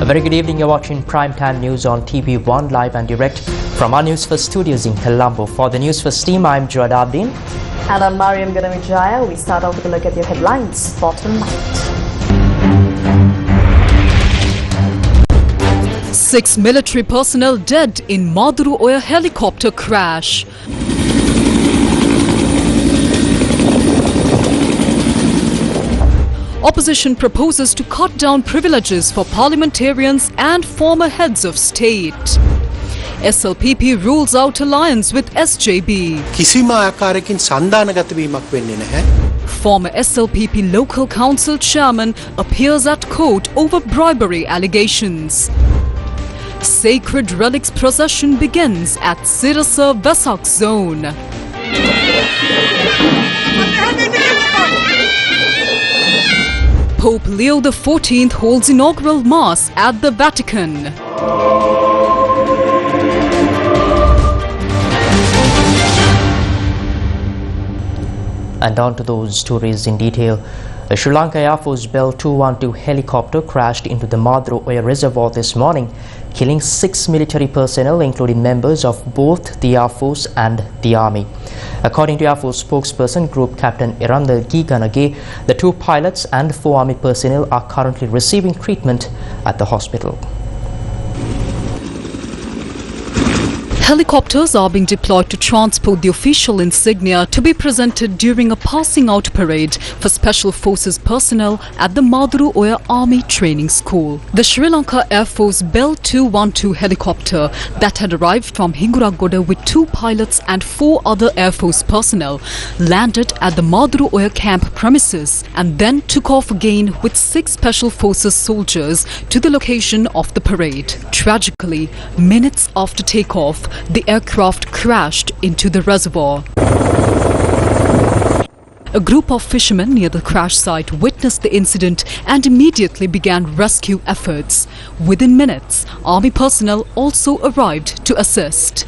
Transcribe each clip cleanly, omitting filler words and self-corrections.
very good evening. You're watching Primetime News on TV1 live and direct from our Newsfirst studios in Colombo. For the Newsfirst team, I'm Joadabdin. And I'm Mariam Ganamijaya. We start off with a look at your headlines for tonight. 6 military personnel dead in Maduru Oya helicopter crash. Opposition proposes to cut down privileges for parliamentarians and former heads of state. SLPP rules out alliance with SJB. කිසිම ආකාරයකින් සන්දානගත වීමක් වෙන්නේ නැහැ. Former SLPP local council chairman appears at court over bribery allegations. Sacred relics procession begins at Sirasa Vesak zone. Pope Leo XIV holds inaugural Mass at the Vatican. And on to those stories in detail. A Sri Lanka Air Force Bell 212 helicopter crashed into the Maduru Oya reservoir this morning, killing 6 military personnel, including members of both the Air Force and the Army. According to Air Force spokesperson Group Captain Irandal Giganage, the 2 pilots and 4 Army personnel are currently receiving treatment at the hospital. Helicopters are being deployed to transport the official insignia to be presented during a passing out parade for Special Forces personnel at the Maduru Oya Army Training School. The Sri Lanka Air Force Bell 212 helicopter that had arrived from Hinguragoda with 2 pilots and 4 other Air Force personnel landed at the Maduru Oya camp premises and then took off again with 6 Special Forces soldiers to the location of the parade. Tragically, minutes after takeoff, the aircraft crashed into the reservoir. A group of fishermen near the crash site witnessed the incident and immediately began rescue efforts. Within minutes, Army personnel also arrived to assist.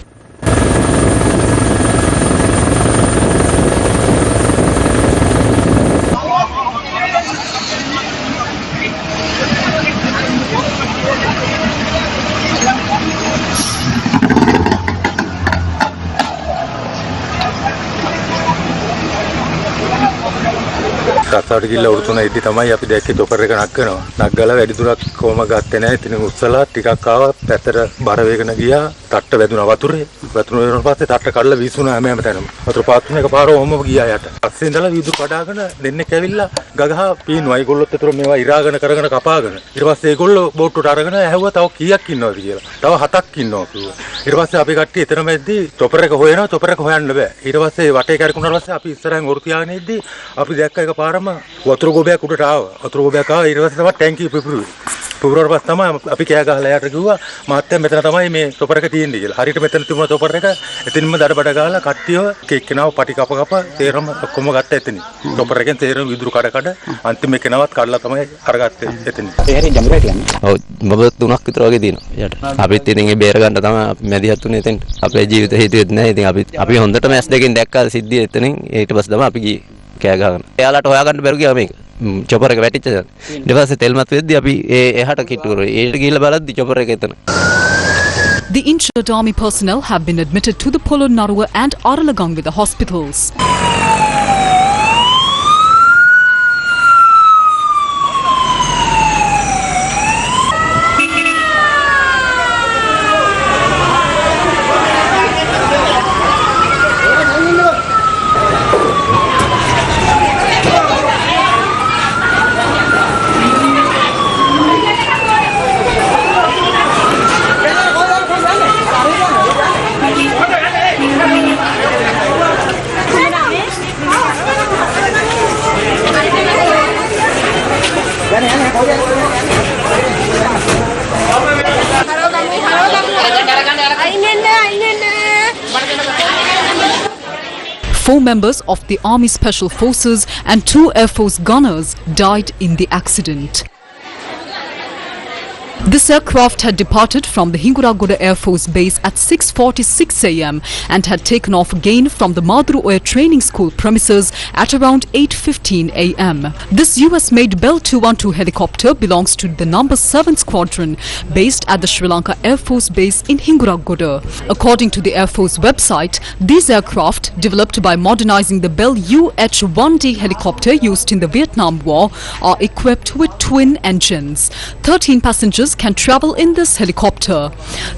රස්සාවට ගිහිල්ලා උරුතුන ඉදි තමයි අපි දැක්කේ chopper එක නක් කරනවා. නක් ගාලා වැඩි දුරක් කොහම ගත්තේ නැහැ. ඉතින් උස්සලා ටිකක් ආවා පැත්තට බර වේගන ගියා. තට්ට වැදුනා වතුරේ. වතුර වැදුනට පස්සේ තට්ට කඩලා වීසුණා හැම තැනම. වතුර පාත්තුන එකපාර ඔහොම ගියා යට. පස්සේ ඉඳලා වීදුරු කඩාගෙන දෙන්නෙක් ඇවිල්ලා ගගහ පීනුවා. ඒගොල්ලොත් ඒතර මේවා ඉරාගෙන කරගෙන කපාගෙන. ඊට පස්සේ ඒගොල්ලෝ බෝට්ටුවට අරගෙන ඇහුවා තව කීයක් ඉන්නවද කියලා. තව 7ක් ඉන්නවා කිව්වා. ඊට පස්සේ අපි කට්ටිය එතනම එද්දි චොපර් එක හොයනවා. චොපර් එක හොයන්න බෑ. ඊට පස්සේ වටේ කැරකුණාට පස්සේ අපි ඉස්සරහින් ඔරු තියාගෙන ඉද්දි අපි දැක්ක එකපාරම වතුර ගොබයක් උඩට ආවා. වතුර ගොබයක් ආවා. ඊට පස්සේ තමයි ටැංකිය පිපුරුවේ. පිපුරුවාට පස්සේ තමයි අපි කෑ ගහලා යාට කිව්වා මහත්තයා මෙතන තමයි මේ චොපර් එක තියෙන්නේ කියලා. හරියට මෙතන තිබුණ චොපර් එක එතනින්ම දඩබඩ ගහලා කට්ටියව එක්කෙනාව පටි කප කප තේරම ඔක්කොම ගත්තා එතනින්. චොපර් එකෙන් තේරම විදුරු කඩ අන්තිම එක්කෙනාවත් කඩලා තමයි අරගත්තේ එතනින්. ඒ හැරි ජම්බරට යන්නේ. ඔව් බබ 3ක් විතර වගේ දිනවා යට. අපිත් ඉතින් ඒ බේර ගන්න තමයි මැදිහත් උනේ එතෙන්. අපේ ජීවිත හේතුවෙත් නැහැ. ඉතින් අපි හොඳටම ඇස් දෙකෙන් දැක්කා සිද්ධිය එතනින්. ඊට පස්සේ තමයි අපි ගියේ කෑ ගහගෙන. එයාලට හොයාගන්න බැරුව ගියා මේක. චොපර් එක වැටිච්ච දා. ඊට පස්සේ තෙල්මත් වෙද්දි අපි එහාට කිට්ටු කරේ. ඒකට ගිහිල්ලා බලද්දි චොපර් එක එතන. The injured army personnel have been admitted to the Polonnaruwa and Aralaganga hospitals. Four members of the Army Special Forces and 2 Air Force gunners died in the accident. This aircraft had departed from the Hinguragoda Air Force Base at 6:46 a.m. and had taken off again from the Madru Air Training School premises at around 8:15 a.m. This US-made Bell 212 helicopter belongs to the number 7 Squadron based at the Sri Lanka Air Force Base in Hinguragoda. According to the Air Force website, these aircraft, developed by modernizing the Bell UH-1D helicopter used in the Vietnam War, are equipped with twin engines. 13 passengers can travel in this helicopter.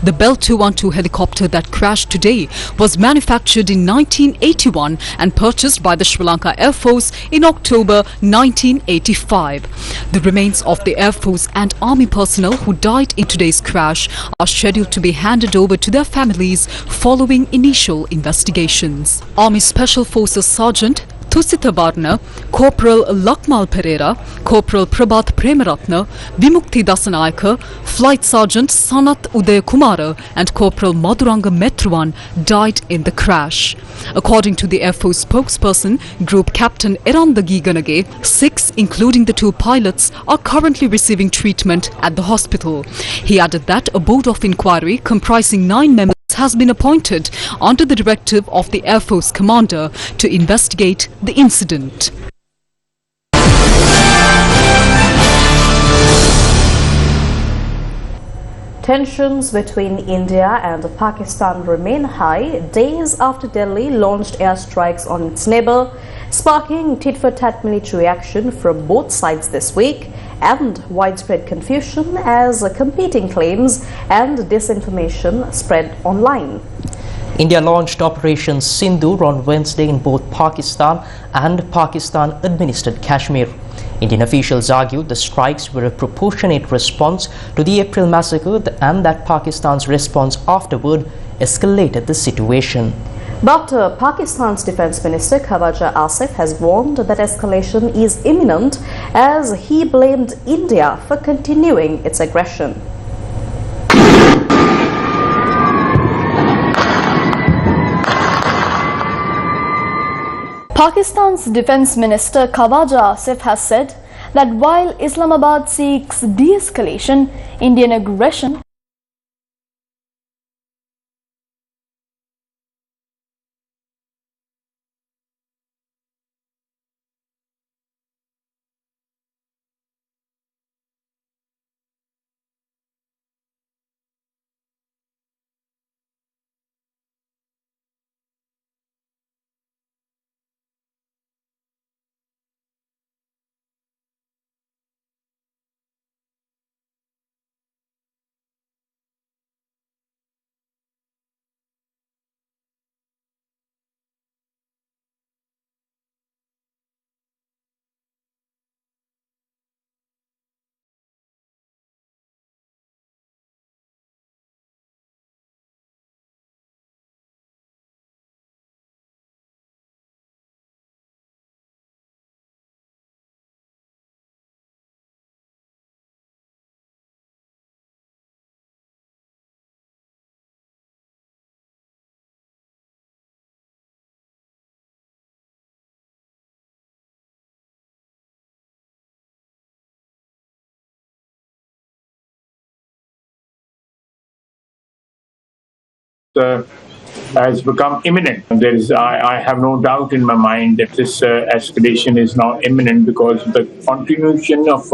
The Bell 212 helicopter that crashed today was manufactured in 1981 and purchased by the Sri Lanka Air Force in October 1985. The remains of the Air Force and Army personnel who died in today's crash are scheduled to be handed over to their families following initial investigations. Army Special Forces Sergeant Thusita Varna, Corporal Lakmal Pereira, Corporal Prabhat Premaratna, Vimukti Dasanayaka, Flight Sergeant Sanat Uday Kumara and Corporal Madhuranga Metruan died in the crash. According to the Air Force spokesperson, Group Captain Erandagi Ganage, 6, including the 2 pilots, are currently receiving treatment at the hospital. He added that a board of inquiry comprising 9 members has been appointed under the directive of the Air Force Commander to investigate the incident. Tensions between India and Pakistan remain high days after Delhi launched airstrikes on its neighbour, sparking tit-for-tat military action from both sides this week and widespread confusion as competing claims and disinformation spread online. India launched Operation Sindoor on Wednesday in both Pakistan and Pakistan-administered Kashmir. Indian officials argued the strikes were a proportionate response to the April massacre and that Pakistan's response afterward escalated the situation. But Pakistan's Defence Minister Khawaja Asif has warned that escalation is imminent as he blamed India for continuing its aggression. Pakistan's Defence Minister Khawaja Asif has said that while Islamabad seeks de-escalation, Indian aggression has become imminent. I have no doubt in my mind that this escalation is now imminent because of the continuation of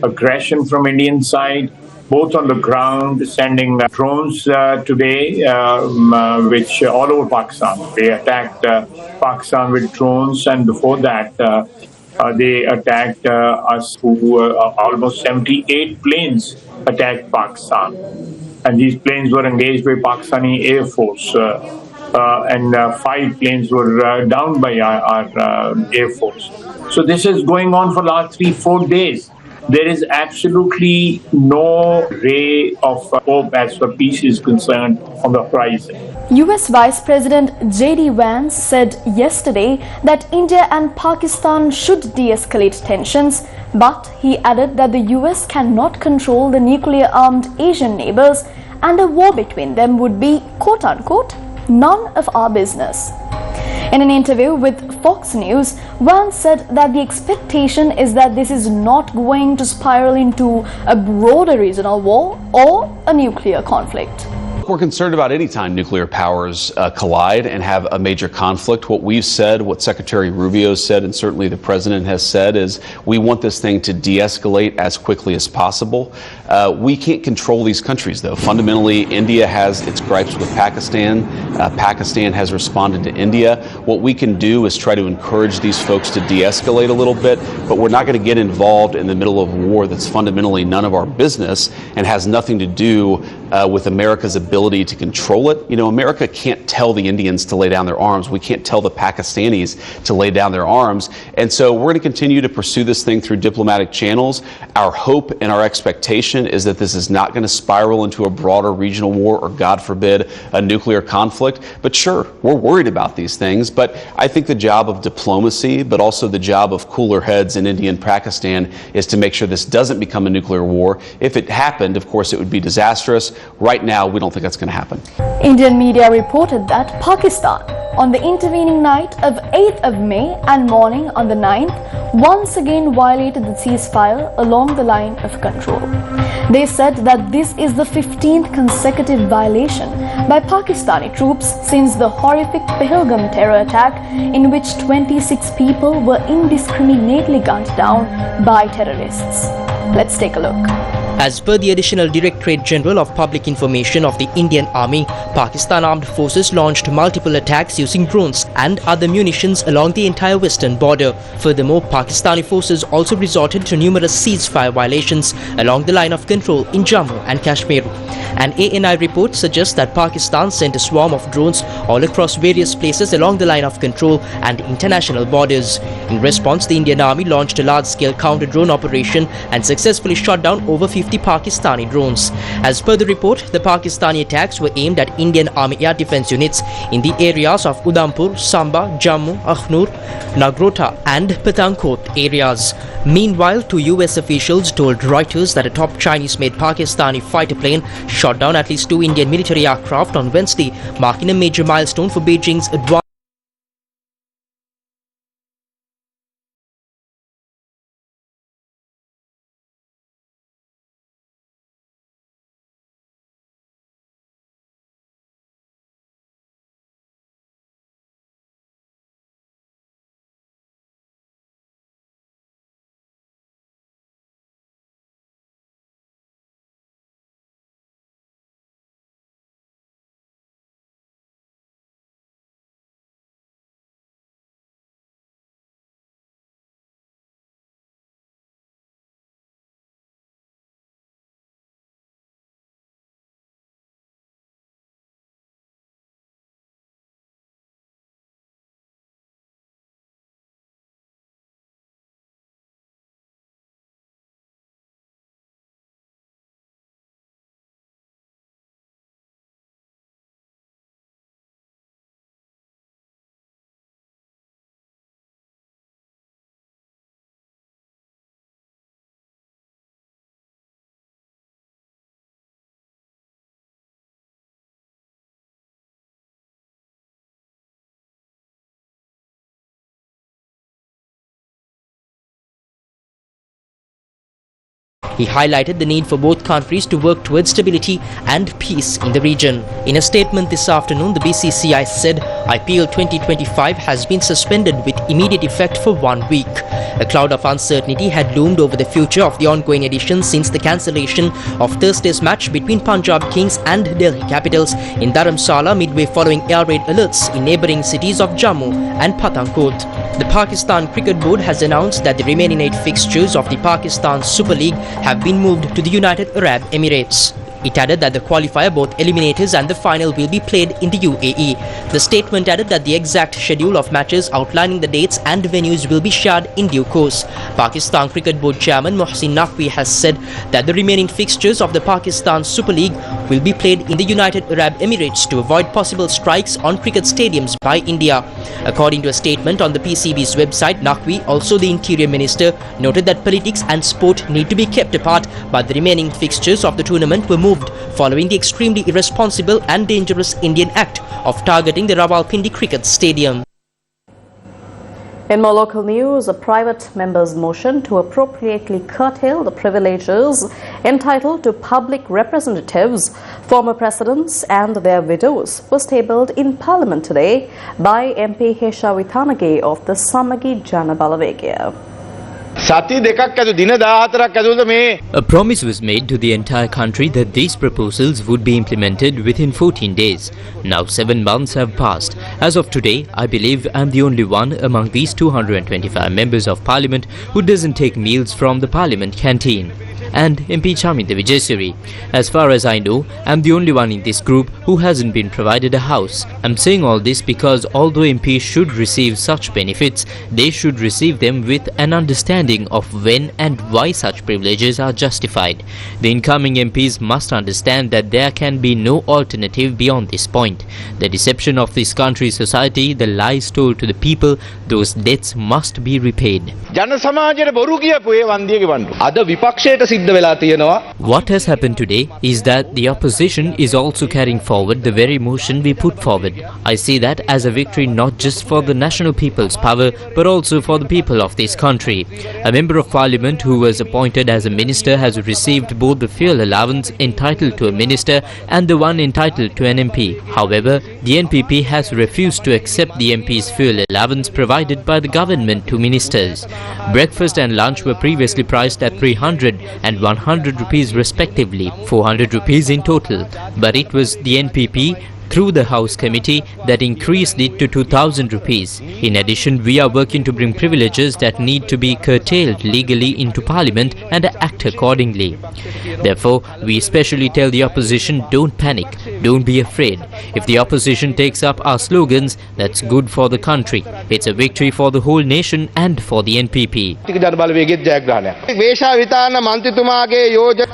aggression from Indian side, both on the ground, sending drones today, which all over Pakistan. They attacked Pakistan with drones, and before that, they attacked us. Almost 78 planes attacked Pakistan. And these planes were engaged by Pakistani Air Force, and 5 planes were downed by our Air Force. So this is going on for the last 3-4 days. There is absolutely no ray of hope as far as peace is concerned on the horizon. US Vice President J.D. Vance said yesterday that India and Pakistan should de-escalate tensions, but he added that the US cannot control the nuclear-armed Asian neighbors and a war between them would be, quote-unquote, none of our business. In an interview with Fox News, Vance said that the expectation is that this is not going to spiral into a broader regional war or a nuclear conflict. We're concerned about any time nuclear powers collide and have a major conflict. What we've said, what Secretary Rubio said, and certainly the President has said, is we want this thing to de-escalate as quickly as possible. We can't control these countries, though. Fundamentally, India has its gripes with Pakistan. Pakistan has responded to India. What we can do is try to encourage these folks to de-escalate a little bit, but we're not going to get involved in the middle of a war that's fundamentally none of our business and has nothing to do with America's ability to control it. You know, America can't tell the Indians to lay down their arms. We can't tell the Pakistanis to lay down their arms. And so we're going to continue to pursue this thing through diplomatic channels. Our hope and our expectation is that this is not going to spiral into a broader regional war or, God forbid, a nuclear conflict. But sure, we're worried about these things. But I think the job of diplomacy, but also the job of cooler heads in India and Pakistan, is to make sure this doesn't become a nuclear war. If it happened, of course, it would be disastrous. Right now, we don't think that's going to happen. Indian media reported that Pakistan, on the intervening night of 8th of May and morning on the 9th, once again violated the ceasefire along the line of control. They said that this is the 15th consecutive violation by Pakistani troops since the horrific Pahalgam terror attack, in which 26 people were indiscriminately gunned down by terrorists. Let's take a look. As per the Additional Directorate General of Public Information of the Indian Army, Pakistan Armed Forces launched multiple attacks using drones and other munitions along the entire western border. Furthermore, Pakistani forces also resorted to numerous ceasefire violations along the line of control in Jammu and Kashmir. An ANI report suggests that Pakistan sent a swarm of drones all across various places along the line of control and international borders. In response, the Indian Army launched a large-scale counter-drone operation and successfully shot down over 50 Pakistani drones. As per the report, the Pakistani attacks were aimed at Indian Army air defense units in the areas of Udhampur, Samba, Jammu, Akhnur, Nagrota and Pathankot areas. Meanwhile, two US officials told Reuters that a top Chinese-made Pakistani fighter plane shot down at least two Indian military aircraft on Wednesday, marking a major milestone for Beijing's advanced He highlighted the need for both countries to work towards stability and peace in the region. In a statement this afternoon, the BCCI said IPL 2025 has been suspended with immediate effect for 1 week. A cloud of uncertainty had loomed over the future of the ongoing edition since the cancellation of Thursday's match between Punjab Kings and Delhi Capitals in Dharamsala midway following air raid alerts in neighbouring cities of Jammu and Pathankot. The Pakistan Cricket Board has announced that the remaining 8 fixtures of the Pakistan Super League have been moved to the United Arab Emirates. It added that the qualifier, both eliminators and the final will be played in the UAE. The statement added that the exact schedule of matches outlining the dates and venues will be shared in due course. Pakistan Cricket Board Chairman Mohsin Naqvi has said that the remaining fixtures of the Pakistan Super League will be played in the United Arab Emirates to avoid possible strikes on cricket stadiums by India. According to a statement on the PCB's website, Naqvi, also the Interior Minister, noted that politics and sport need to be kept apart, but the remaining fixtures of the tournament were moved following the extremely irresponsible and dangerous Indian act of targeting the Rawalpindi Cricket Stadium. In more local news, a private member's motion to appropriately curtail the privileges entitled to public representatives, former presidents and their widows was tabled in Parliament today by MP Hesha Withanage of the Samagi Jana Balawegaya. A promise was made to the entire country that these proposals would be implemented within 14 days. Now 7 months have passed. As of today, I believe I'm the only one among these 225 members of parliament who doesn't take meals from the parliament canteen. And MP Chaminda Vijayasiri. As far as I know, I'm the only one in this group who hasn't been provided a house. I'm saying all this because although MPs should receive such benefits, they should receive them with an understanding of when and why such privileges are justified. The incoming MPs must understand that there can be no alternative beyond this point. The deception of this country's society, the lies told to the people, those debts must be repaid. What has happened today is that the opposition is also carrying forward the very motion we put forward. I see that as a victory not just for the national people's power but also for the people of this country. A member of parliament who was appointed as a minister has received both the fuel allowance entitled to a minister and the one entitled to an MP. However, the NPP has refused to accept the MP's fuel allowance provided by the government to ministers. Breakfast and lunch were previously priced at 300 and 100 rupees respectively, 400 rupees in total. But it was the NPP through the House Committee that increased it to 2,000 rupees. In addition, we are working to bring privileges that need to be curtailed legally into Parliament and act accordingly. Therefore, we especially tell the opposition, don't panic, don't be afraid. If the opposition takes up our slogans, that's good for the country. It's a victory for the whole nation and for the NPP.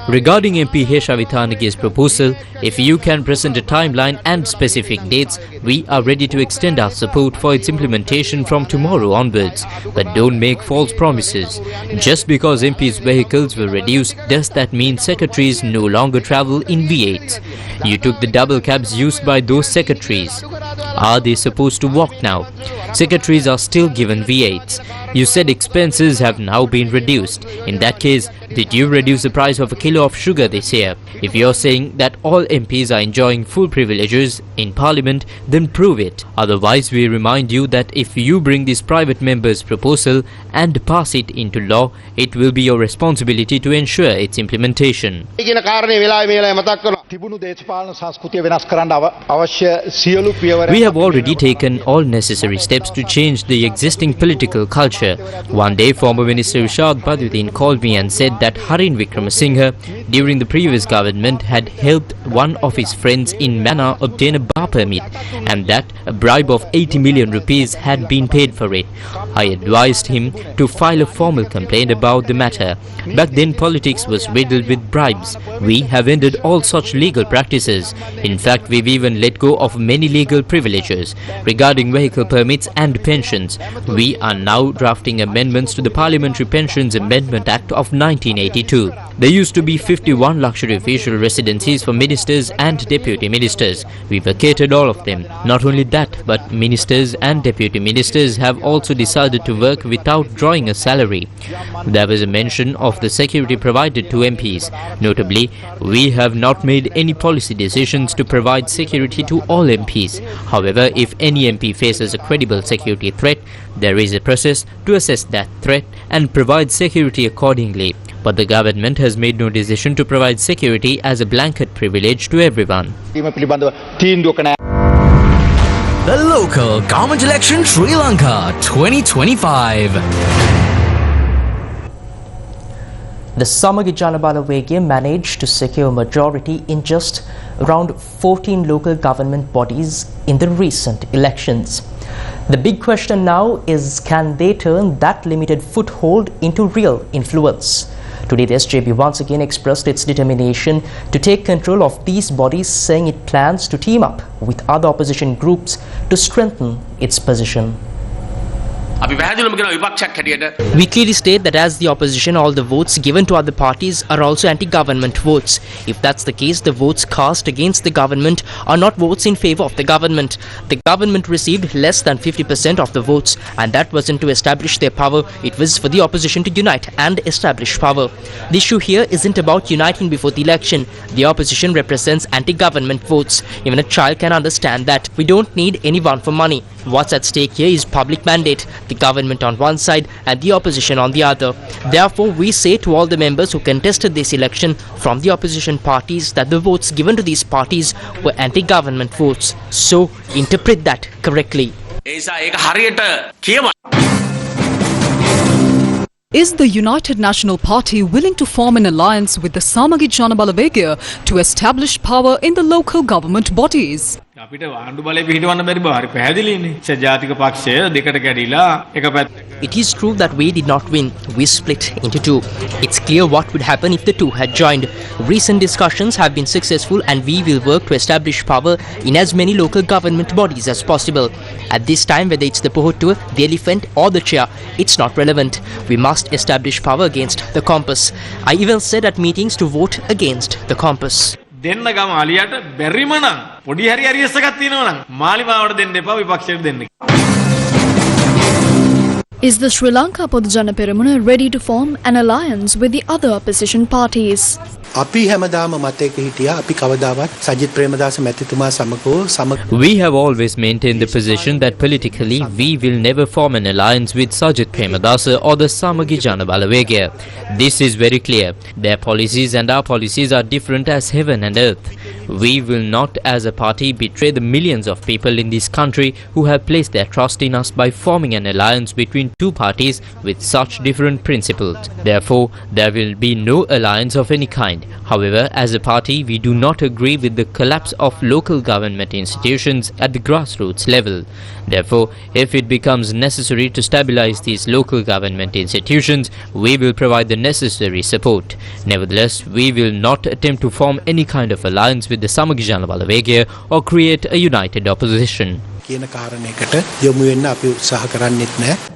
Regarding MP Hesha Withanage's proposal, if you can present a timeline and specific dates, we are ready to extend our support for its implementation from tomorrow onwards. But don't make false promises. Just because MPs' vehicles were reduced, does that mean secretaries no longer travel in V8s? You took the double cabs used by those secretaries. Are they supposed to walk now? Secretaries are still given V8s. You said expenses have now been reduced. In that case, did you reduce the price of a kilo of sugar this year? If you're saying that all MPs are enjoying full privileges in Parliament, then prove it. Otherwise, we remind you that if you bring this private member's proposal and pass it into law, it will be your responsibility to ensure its implementation. We have already taken all necessary steps to change the existing political culture. One day, former Minister Rishad Badruddin called me and said that Harin Wickramasinghe, during the previous government, had helped one of his friends in Mana obtain a bar permit and that a bribe of 80 million rupees had been paid for it. I advised him to file a formal complaint about the matter. Back then, politics was riddled with bribes. We have ended all such legal practices. In fact, we've even let go of many legal privileges. Regarding vehicle permits and pensions, we are now drafting amendments to the Parliamentary Pensions Amendment Act of 1982. There used to be 51 luxury official residencies for ministers and deputy ministers. We vacated all of them. Not only that, but ministers and deputy ministers have also decided to work without drawing a salary. There was a mention of the security provided to MPs. Notably, we have not made any policy decisions to provide security to all MPs. However, if any MP faces a credible security threat, there is a process to assess that threat and provide security accordingly. But the government has made no decision to provide security as a blanket privilege to everyone. The local government election Sri Lanka 2025. The Samagi Jana Balawegaya managed to secure a majority in just around 14 local government bodies in the recent elections. The big question now is, can they turn that limited foothold into real influence? Today, the SJB once again expressed its determination to take control of these bodies, saying it plans to team up with other opposition groups to strengthen its position. We clearly state that as the opposition, all the votes given to other parties are also anti-government votes. If that's the case, the votes cast against the government are not votes in favor of the government. The government received less than 50% of the votes, and that wasn't to establish their power. It was for the opposition to unite and establish power. The issue here isn't about uniting before the election. The opposition represents anti-government votes. Even a child can understand that. We don't need anyone for money. What's at stake here is public mandate, the government on one side and the opposition on the other. Therefore, we say to all the members who contested this election from the opposition parties that the votes given to these parties were anti-government votes. So, interpret that correctly. Is the United National Party willing to form an alliance with the Samagi Jana Balawegaya to establish power in the local government bodies? අපිට ආණ්ඩු බලය පිහිටවන්න බැරි බව හරි පැහැදිලිනේ. ජාතික පක්ෂය දෙකට කැඩිලා එක පැත්ත. It is true that we did not win. We split into two. It's clear what would happen if the two had joined. Recent discussions have been successful and we will work to establish power in as many local government bodies as possible. At this time, whether it's the Pohotua, the elephant or the chair, it's not relevant. We must establish power against the compass. I even said at meetings to vote against the compass. දෙන්න ගම අලියට බැරිම නම් පොඩි හරි අරියස් එකක් තියෙනවා නම් මාලිමාවට දෙන්න එපා විපක්ෂයට දෙන්න. Is the Sri Lanka Podujana Peramuna ready to form an alliance with the other opposition parties? අපි හැමදාම මතයක හිටියා අපි කවදාවත් සජිත් ප්‍රේමදාස මැතිතුමා සමග We have always maintained the position that politically we will never form an alliance with Sajith Premadasa or the Samagi Jana Balawegaya. This is very clear. Their policies and our policies are different as heaven and earth. We will not as a party betray the millions of people in this country who have placed their trust in us by forming an alliance between two parties with such different principles. Therefore, there will be no alliance of any kind. However, as a party, we do not agree with the collapse of local government institutions at the grassroots level. Therefore, if it becomes necessary to stabilize these local government institutions, we will provide the necessary support. Nevertheless, we will not attempt to form any kind of alliance with the Samagi Jana Balawegaya or create a united opposition. කියන කාරණයකට යොමු වෙන්න අපි උත්සාහ කරන්නෙත් නැහැ.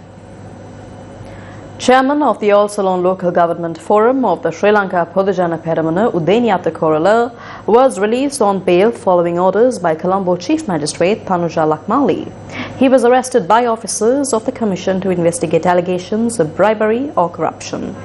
Chairman of the All Ceylon Local Government Forum of the Sri Lanka Podujana Peramuna, Udeniyata Korala, was released on bail following orders by Colombo Chief Magistrate Tanuja Lakmali. He was arrested by officers of the Commission to investigate allegations of bribery or corruption.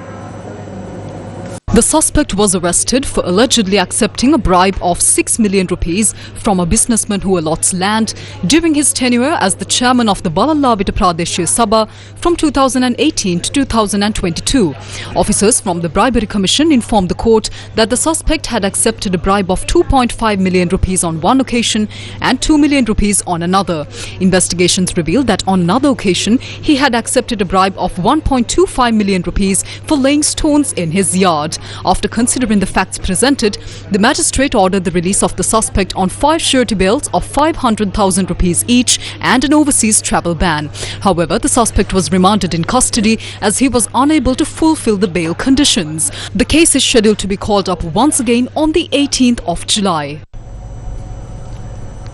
The suspect was arrested for allegedly accepting a bribe of 6 million rupees from a businessman who allots land during his tenure as the chairman of the Balalawita Pradeshya Sabha from 2018 to 2022. Officers from the Bribery Commission informed the court that the suspect had accepted a bribe of 2.5 million rupees on one occasion and 2 million rupees on another. Investigations revealed that on another occasion he had accepted a bribe of 1.25 million rupees for laying stones in his yard. After considering the facts presented, the magistrate ordered the release of the suspect on 5 surety bills of 500,000 rupees each and an overseas travel ban. However, the suspect was remanded in custody as he was unable to fulfill the bail conditions. The case is scheduled to be called up once again on the 18th of July.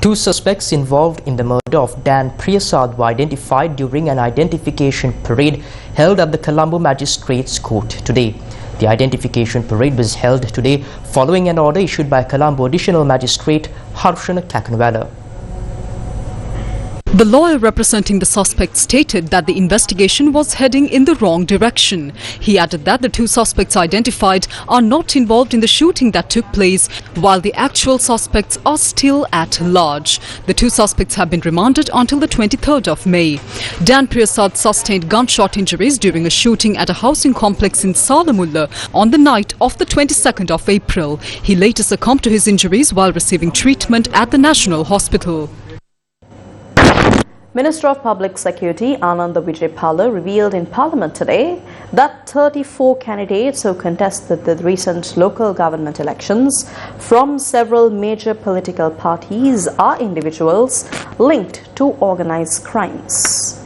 Two suspects involved in the murder of Dan Priyasad were identified during an identification parade held at the Colombo Magistrates Court today. The identification parade was held today following an order issued by Colombo Additional Magistrate Harshana Kakanwala. The lawyer representing the suspect stated that the investigation was heading in the wrong direction. He added that the two suspects identified are not involved in the shooting that took place, while the actual suspects are still at large. The two suspects have been remanded until the 23rd of May. Dan Priyasad sustained gunshot injuries during a shooting at a housing complex in Salamulla on the night of the 22nd of April. He later succumbed to his injuries while receiving treatment at the National Hospital. Minister of Public Security Ananda Vijaypala revealed in Parliament today that 34 candidates who contested the recent local government elections from several major political parties are individuals linked to organized crimes.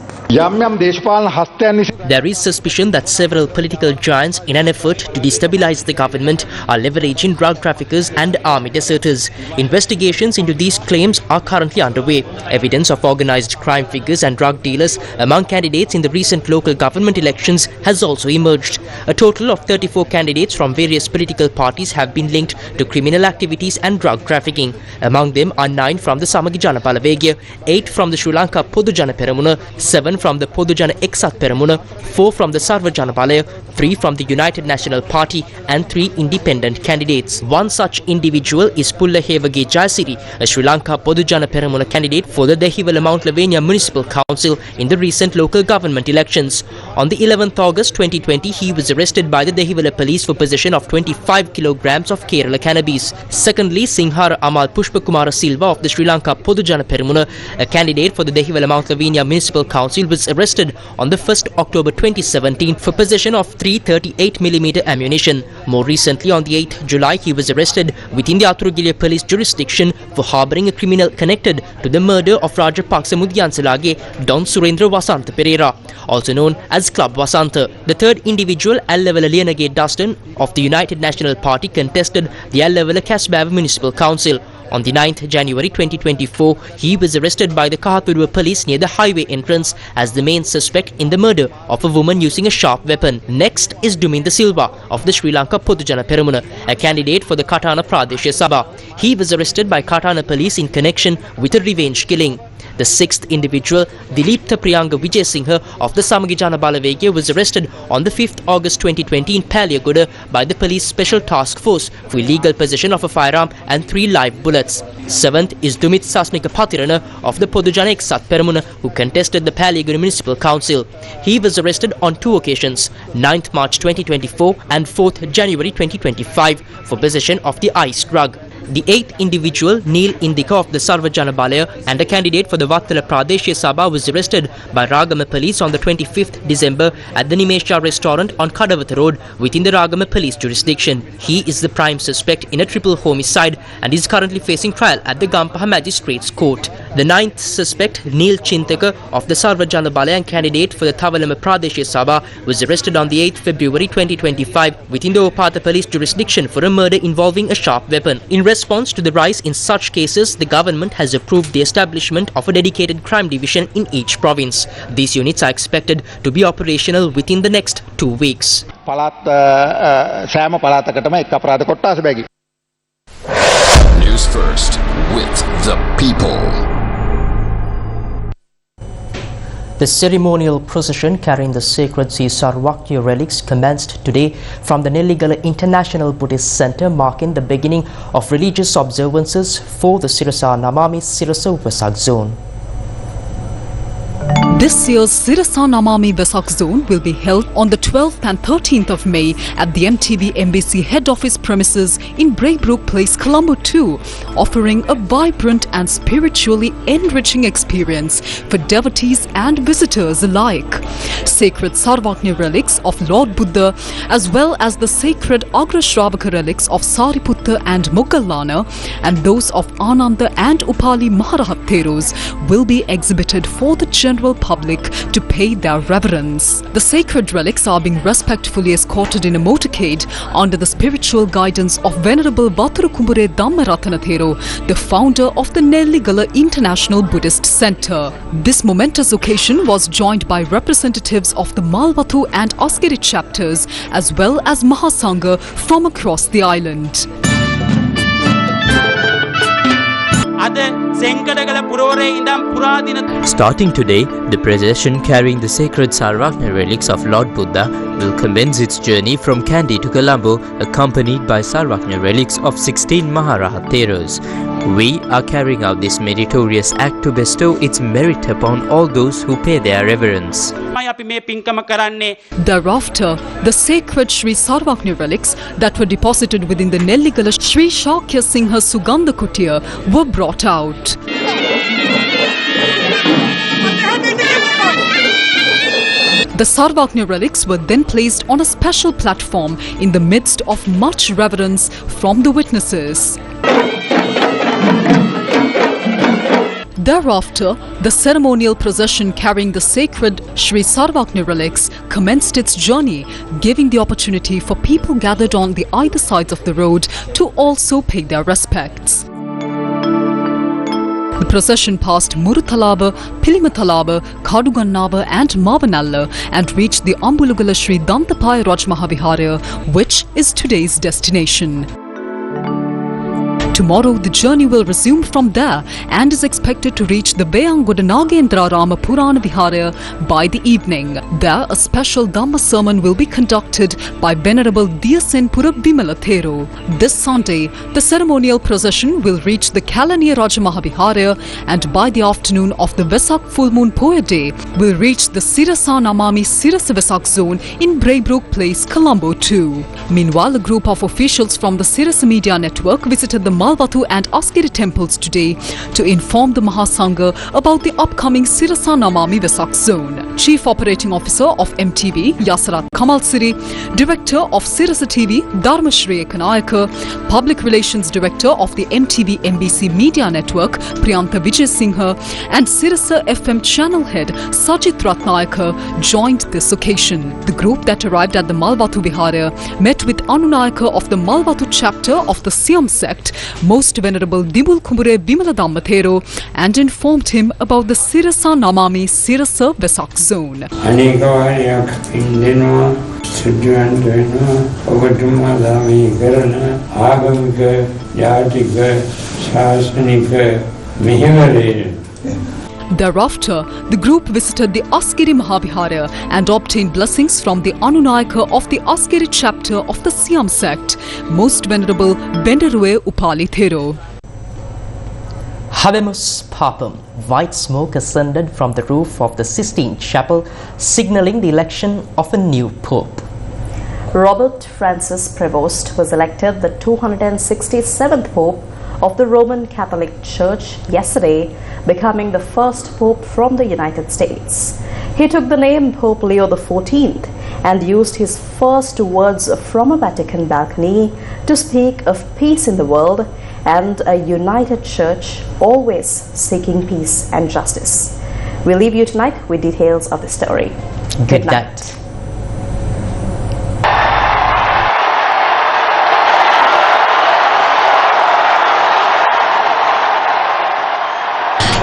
There is suspicion that several political giants, in an effort to destabilize the government, are leveraging drug traffickers and army deserters. Investigations into these claims are currently underway. Evidence of organized crime figures and drug dealers among candidates in the recent local government elections has also emerged. A total of 34 candidates from various political parties have been linked to criminal activities and drug trafficking. Among them are 9 from the Samagi Jana Balawegaya, 8 from the Sri Lanka Podu Jana Peramuna, 7 from the Podu Jana Eksat Peramuna, 4 from the Sarva Jana Balaya, 3 from the United National Party and 3 independent candidates. One such individual is Pulla Hevage Jayasiri, a Sri Lanka Podu Jana Peramuna candidate for the Dehiwala Mount Lavenia Municipal Council in the recent local government elections. On the 11th August 2020, he was arrested by the Dehiwala police for possession of 25 kilograms of Kerala cannabis. Secondly, Singhara Amal Pushpakumara Silva of the Sri Lanka Podu Jana Peramuna, a candidate for the Dehiwala Mount Lavenia Municipal Council, was arrested on the 1st October 2017 for possession of 338mm ammunition. More recently, on the 8th July, he was arrested within the Aturugiliya police jurisdiction for harbouring a criminal connected to the murder of Rajapaksa Mudyansalage Don Surendra Wasantha Pereira, also known as Club Wasantha. The third individual, Allavala Lianage Dustin of the United National Party, contested the Allavala Kasbah Municipal Council. On the 9th January 2024, he was arrested by the Kahathurua police near the highway entrance as the main suspect in the murder of a woman using a sharp weapon. Next is Duminda Silva of the Sri Lanka Podu Jana Peramuna, a candidate for the Katana Pradesha Sabha. He was arrested by Katana police in connection with a revenge killing. The sixth individual, Dilipta Priyanga Vijayasinghe of the Samagi Jana Balawegaya, was arrested on the 5th August 2020 in Paliagoda by the police special task force for illegal possession of a firearm and 3 live bullets. Seventh is Dumit Sasnika Patirana of the Podu Jana Eksat Peramuna, who contested the Paliagoda Municipal Council. He was arrested on 2 occasions, 9th March 2024 and 4th January 2025, for possession of the ice drug. The 8th individual, Neil Indika of the Sarva Jana Balaya and a candidate for the Vattala Pradesha Sabha, was arrested by Ragama police on the 25th December at the Nimesha restaurant on Kadavata Road within the Ragama police jurisdiction. He is the prime suspect in a triple homicide and is currently facing trial at the Gampaha Magistrates Court. The 9th suspect, Neil Chintaka of the Sarva Jana Balaya and candidate for the Tavalama Pradesha Sabha, was arrested on the 8th February 2025 within the Opatha police jurisdiction for a murder involving a sharp weapon. In response to the rise in such cases, the government has approved the establishment of a dedicated crime division in each province. These units are expected to be operational within the next 2 weeks. News First with the people. The ceremonial procession carrying the sacred Sri Sarvakya relics commenced today from the Nelligala International Buddhist Center, marking the beginning of religious observances for the Sirasa Namami Sirasa Vesak zone. This year's Sirasa Namami Vesak zone will be held on the 12th and 13th of May at the MTV Embassy head office premises in Braybrook Place, Colombo 2, offering a vibrant and spiritually enriching experience for devotees and visitors alike. Sacred Sarvakya relics of Lord Buddha, as well as the sacred Agrashravaka relics of Sariputta and Moggallana, and those of Ananda and Upali Maharahat Theros, will be exhibited for the general public to pay their reverence. The sacred relics are being respectfully escorted in a motorcade under the spiritual guidance of Venerable Vaturukumbure Dhammaratana Thero, the founder of the Nelligala International Buddhist Center. This momentous occasion was joined by representatives of the Malvathu and Askeri chapters as well as Mahasangha from across the island. Starting today, the procession carrying the sacred Sarvakya relics of Lord Buddha will commence its journey from Kandy to Colombo, accompanied by Sarvakya relics of 16 Maharahat Theros. We are carrying out this meritorious act to bestow its merit upon all those who pay their reverence. Thereafter, the sacred Sri Sarvakya relics that were deposited within the Nelligala Sri Shakya Singha Sugandha Kutia were brought out. The Sarvakya relics were then placed on a special platform in the midst of much reverence from the witnesses. Thereafter, the ceremonial procession carrying the sacred Sri Sarvagni relics commenced its journey, giving the opportunity for people gathered on the either sides of the road to also pay their respects. The procession passed Muruthalaba, Pilimathalaba, Kadugannava and Mavanalla and reached the Ambulugala Sri Dantapaya Rajmahavihara, which is today's destination. Tomorrow, the journey will resume from there and is expected to reach the Beyangoda Nagendra Rama Purana Vihara by the evening. There, a special Dhamma sermon will be conducted by Venerable Diyasen Purabimala Thero. This Sunday, the ceremonial procession will reach the Kalaniya Raja Mahavihara and by the afternoon of the Vesak full moon Poya day, will reach the Sirasa Namami Sirasa Vesak zone in Braybrook Place, Colombo too. Meanwhile, a group of officials from the Sirasa Media Network visited the Malvathu and Askiri temples today to inform the Mahasangha about the upcoming Sirasa Namami Vesak zone. Chief Operating Officer of MTV, Yasarat Kamal Siri, Director of Sirasa TV, Dharmashri Ekanayaka, Public Relations Director of the MTV NBC Media Network, Priyanta Vijay Singha, and Sirasa FM channel head, Sajit Ratnayaka, joined this occasion. The group that arrived at the Malvathu Vihara met with Anunayaka of the Malvathu chapter of the Siam sect, Most Venerable Dibul Kumbure Bimala Dhammathero, and informed him about the Sirasa Namami Sirasa Vesak zone. Thereafter, the group visited the Askiri Mahavihara and obtained blessings from the Anunayaka of the Askiri chapter of the Siam sect, Most Venerable Bendarue Upali Thero. Habemus Papam. White smoke ascended from the roof of the Sistine Chapel, signalling the election of a new pope. Robert Francis Prevost was elected the 267th Pope of the Roman Catholic Church yesterday, becoming the first Pope from the United States. He took the name Pope Leo XIV and used his first words from a Vatican balcony to speak of peace in the world and a united church always seeking peace and justice. We leave you tonight with details of the story. Good night.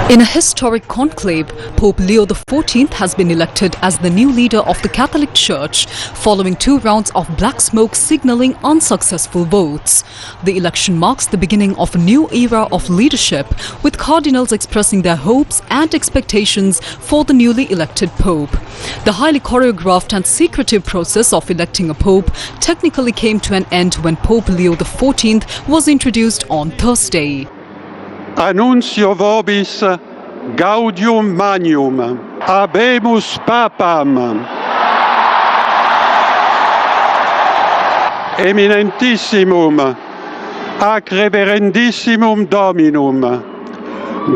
In a historic conclave, Pope Leo XIV has been elected as the new leader of the Catholic Church, following 2 rounds of black smoke signaling unsuccessful votes. The election marks the beginning of a new era of leadership, with cardinals expressing their hopes and expectations for the newly elected Pope. The highly choreographed and secretive process of electing a Pope technically came to an end when Pope Leo XIV was introduced on Thursday. Annuncio vobis gaudium magnum, habemus papam. Eminentissimum, ac reverendissimum Dominum,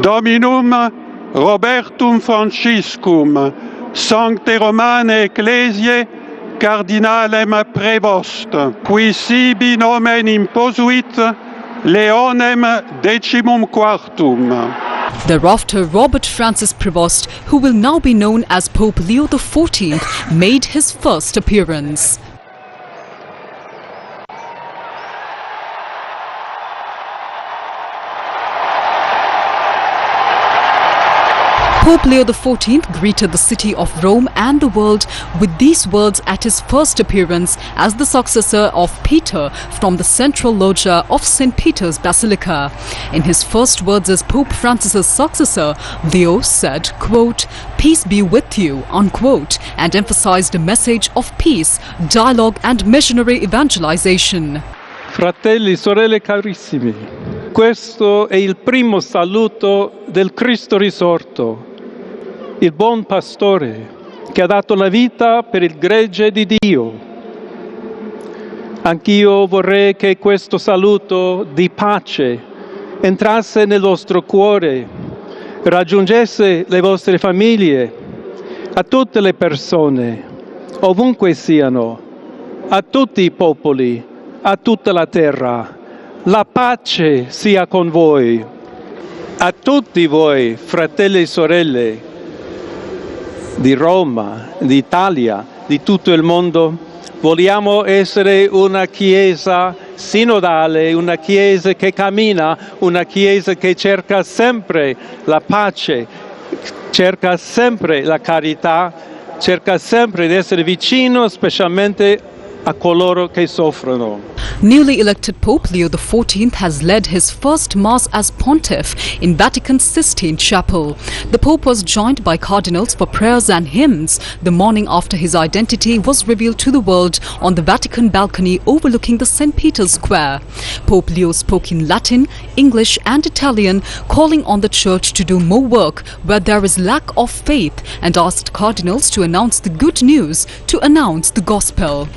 Dominum Robertum Franciscum, Sancte Romane Ecclesiae, Cardinalem Prevost, qui sibi nomen imposuit, Leonem XIV. Thereafter, Robert Francis Prevost, who will now be known as Pope Leo XIV, made his first appearance. Pope Leo XIV greeted the city of Rome and the world with these words at his first appearance as the successor of Peter from the central loggia of St. Peter's Basilica. In his first words as Pope Francis's successor, Leo said, quote, "Peace be with you," unquote, and emphasized a message of peace, dialogue and missionary evangelization. Fratelli, sorelle carissimi, questo è il primo saluto del Cristo risorto, il buon pastore che ha dato la vita per il gregge di Dio. Anch'io vorrei che questo saluto di pace entrasse nel vostro cuore, raggiungesse le vostre famiglie, a tutte le persone, ovunque siano, a tutti i popoli, a tutta la terra. La pace sia con voi. A tutti voi, fratelli e sorelle di Roma, d'Italia, di tutto il mondo, vogliamo essere una Chiesa sinodale, una Chiesa che cammina, una Chiesa che cerca sempre la pace, cerca sempre la carità, cerca sempre di essere vicino specialmente a coloro che soffrono. Newly elected Pope Leo XIV has led his first Mass as Pontiff in Vatican's Sistine Chapel. The Pope was joined by cardinals for prayers and hymns the morning after his identity was revealed to the world on the Vatican balcony overlooking the St. Peter's Square. Pope Leo spoke in Latin, English and Italian, calling on the Church to do more work where there is lack of faith and asked cardinals to announce the good news, to announce the gospel.